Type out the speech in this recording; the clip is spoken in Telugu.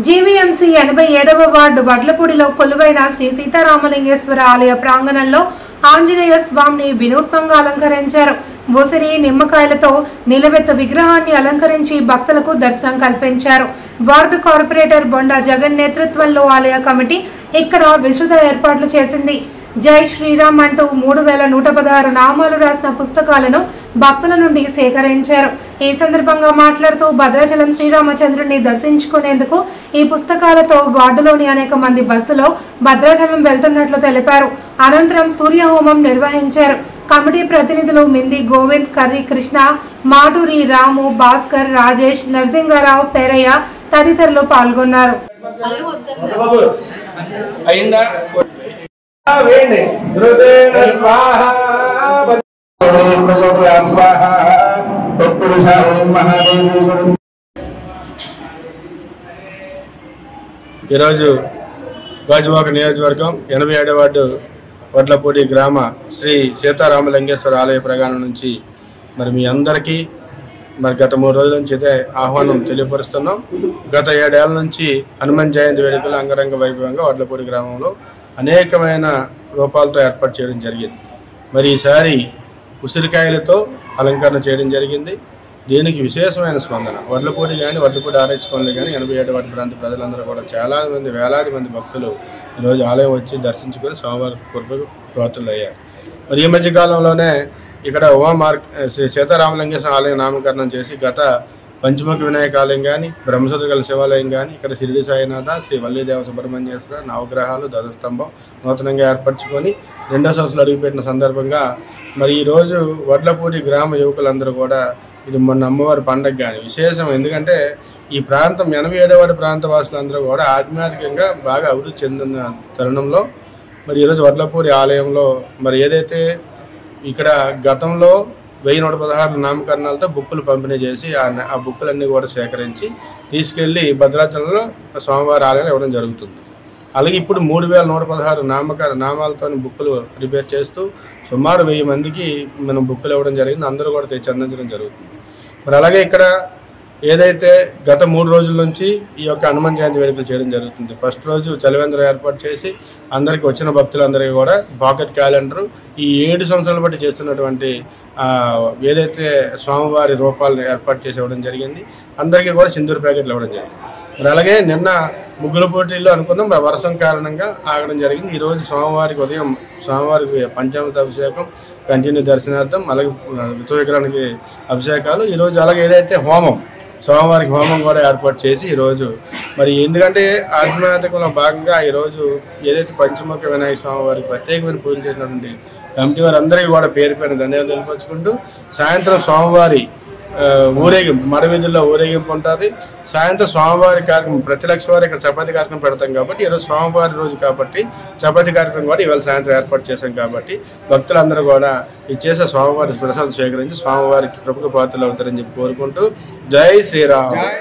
జీవీఎంసీ 87వ వార్డు వడ్లపూడిలో కొలువైన శ్రీ సీతారామలింగేశ్వర ఆలయ ప్రాంగణంలో ఆంజనేయ స్వామిని వినూత్నంగా అలంకరించారు. ఉసిరి నిమ్మకాయలతో నిలవెత్తు విగ్రహాన్ని అలంకరించి భక్తులకు దర్శనం కల్పించారు. వార్డు కార్పొరేటర్ బొండా జగన్ నేతృత్వంలో ఆలయ కమిటీ ఇక్కడ విస్తృత ఏర్పాట్లు చేసింది. జై శ్రీరామ్ అంటూ 3116 నామాలు రాసిన పుస్తకాలను భక్తుల నుండి సేకరించారు. ఈ సందర్భంగా మాట్లాడుతూ భద్రాచలం శ్రీరామచంద్రుని దర్శించుకునేందుకు ఈ పుస్తకాలతో వార్డులోని అనేక మంది బస్సులో భద్రాచలం వెళ్తున్నట్లు తెలిపారు. అనంతరం సూర్యహోమం నిర్వహించారు. కమిటీ ప్రతినిధులు మింది గోవింద్, కర్రి కృష్ణ, మాటూరి రాము, భాస్కర్, రాజేష్, నరసింగారావు, పేరయ్య తదితరులు పాల్గొన్నారు. ఈరోజు గాజువాక నియోజకవర్గం 87వ వార్డు వడ్లపూడి గ్రామ శ్రీ సీతారామలింగేశ్వర ఆలయ ప్రాంగణం నుంచి మరి మీ అందరికీ గత 3 రోజుల నుంచి అయితే ఆహ్వానం తెలియపరుస్తున్నాం. గత 7 ఏళ్ల నుంచి హనుమాన్ జయంతి వేడుకలు అంగరంగ వైభవంగా వడ్లపూడి గ్రామంలో అనేకమైన రూపాలతో ఏర్పాటు చేయడం జరిగింది. మరి ఈసారి ఉసిరికాయలతో అలంకరణ చేయడం జరిగింది. దీనికి విశేషమైన స్పందన వడ్లపూడి కానీ వడ్లపూడి ఆర్హెచ్ కాలనీ కానీ 87 వార్డు ప్రాంత ప్రజలందరూ కూడా వేలాది మంది భక్తులు ఈరోజు ఆలయం వచ్చి దర్శించుకొని స్వామివారి కృపకు పాత్రులు అయ్యారు. మరి ఈ మధ్య కాలంలోనే ఇక్కడ శ్రీ సీతారామలింగేశ్వర ఆలయం నామకరణం చేసి గత పంచముఖ వినాయక ఆలయం కానీ బ్రహ్మసత్రగల శివాలయం కానీ ఇక్కడ షిరిడి సాయినాథ, శ్రీ వల్లీదేవ సుబ్రహ్మణ్యేశ్వర నవగ్రహాలు ధ్వజస్తంభం నూతనంగా ఏర్పరచుకొని 2వ సంవత్సరాలు అడుగుపెట్టిన సందర్భంగా మరి ఈరోజు వడ్లపూడి గ్రామ యువకులందరూ కూడా ఇది మొన్న అమ్మవారి పండగ కానీ విశేషం. ఎందుకంటే ఈ ప్రాంతం 87వ వార్డు ప్రాంత వాసులందరూ కూడా ఆధ్యాత్మికంగా బాగా అభివృద్ధి చెందిన తరుణంలో మరి ఈరోజు వడ్లపూడి ఆలయంలో మరి ఏదైతే ఇక్కడ గతంలో 1116 నామకరణాలతో బుక్కులు పంపిణీ చేసి ఆ బుక్కులన్నీ కూడా సేకరించి తీసుకెళ్లి భద్రాచలంలో స్వామివారి ఆలయంలో ఇవ్వడం జరుగుతుంది. అలాగే ఇప్పుడు 3116 నామాలతో బుక్కులు ప్రిపేర్ చేస్తూ సుమారు 1000 మందికి మనం బుక్కులు ఇవ్వడం జరిగింది. అందరూ కూడా తెచ్చి అందించడం జరుగుతుంది. మరి అలాగే ఇక్కడ ఏదైతే గత 3 రోజుల నుంచి ఈ యొక్క హనుమాన్ జయంతి వేడుకలు చేయడం జరుగుతుంది. ఫస్ట్ రోజు చలివేంద్రం ఏర్పాటు చేసి అందరికి వచ్చిన భక్తులందరికీ కూడా పాకెట్ క్యాలెండరు ఈ 7 సంవత్సరాల బట్టి చేస్తున్నటువంటి ఏదైతే స్వామివారి రూపాలను ఏర్పాటు చేసి ఇవ్వడం జరిగింది. అందరికీ కూడా సింధూరు ప్యాకెట్లు ఇవ్వడం జరిగింది. మరి అలాగే నిన్న ముగ్గుల పోటీల్లో అనుకున్నాం, మరి వర్షం కారణంగా ఆగడం జరిగింది. ఈరోజు స్వామివారికి ఉదయం స్వామివారికి పంచామృత అభిషేకం, కంటిన్యూ దర్శనార్థం, అలాగే విగ్రహానికి అభిషేకాలు ఈరోజు. అలాగే ఏదైతే హోమం స్వామివారికి హోమం కూడా ఏర్పాటు చేసి ఈరోజు మరి ఎందుకంటే ఆధ్యాత్మికంలో భాగంగా ఈరోజు ఏదైతే పంచముఖ వినాయక స్వామివారికి ప్రత్యేకమైన పూజలు చేసినటువంటి కమిటీ వారందరికీ కూడా పేరు పైన ధన్యవాదాలు తెలియపరుచుకుంటూ సాయంత్రం స్వామివారి ఊరేగింపు మడవీధుల్లో ఊరేగింపు ఉంటుంది. సాయంత్రం స్వామివారి కార్యక్రమం ప్రతి లక్ష వారు ఇక్కడ చపాతీ కార్యక్రమం పెడతాం కాబట్టి ఈరోజు స్వామివారి రోజు కాబట్టి చపాతీ కార్యక్రమం కూడా ఇవాళ సాయంత్రం ఏర్పాటు చేశాం కాబట్టి భక్తులందరూ కూడా ఇచ్చేసే స్వామివారి ప్రసాదం స్వీకరించి స్వామివారికి కృపకు పాత్రలు అవుతారని చెప్పి కోరుకుంటూ జై శ్రీరామ్.